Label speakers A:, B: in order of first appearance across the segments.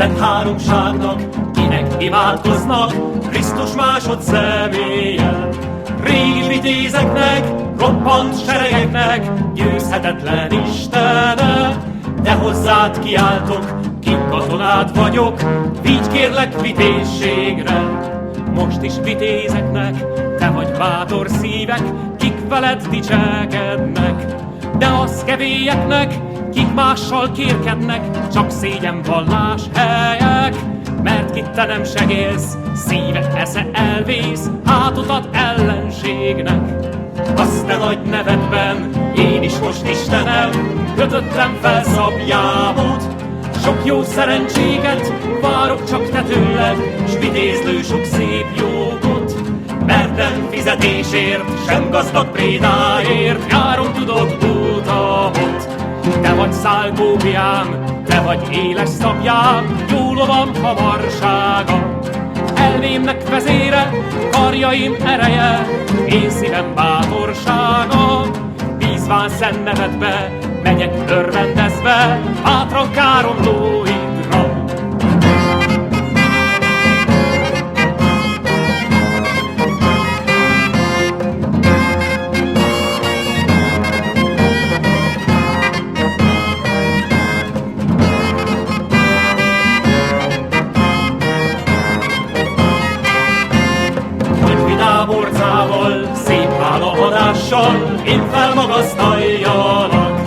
A: Szent háromságnak, kinek imádkoznak, Krisztus másod személlyel. Régi vitézeknek, roppant seregeknek, győzhetetlen Istene. De hozzád kiáltok, ki katonád vagyok, vigy kérlek vitézségre. Most is vitézeknek, te vagy bátor szívek, kik veled dicsekednek. De a szkevélyeknek, kik mással kérkednek, csak szégyenvallás helyek. Mert kit te nem segélsz, szíved esze elvész, hátot ad ellenségnek. Azt te nagy nevedben, én is most Istenem, kötöttem fel szabjámot. Sok jó szerencséget várok csak te tőled, s vitézlő sok szép jógot. Mert nem fizetésért, sem gazdag prédáért járom tudod utamot. Te vagy szálkópiám, te vagy éles szabjám, jó lovam hamarsága. Elmémnek vezére, karjaim ereje, én szívem bátorsága. Bízván szent nevedbe, megyek örvendezve, bátran káromlóidra. Borcával, szép hálahadással én felmagasztaljalak.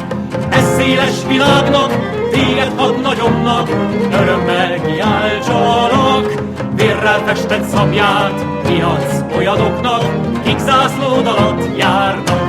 A: Ez széles világnak, téged hadnagyomnak, örömmel kiáltsalak. Vérrel festett szabját kiadsz olyanoknak, kik zászlód alatt járnak.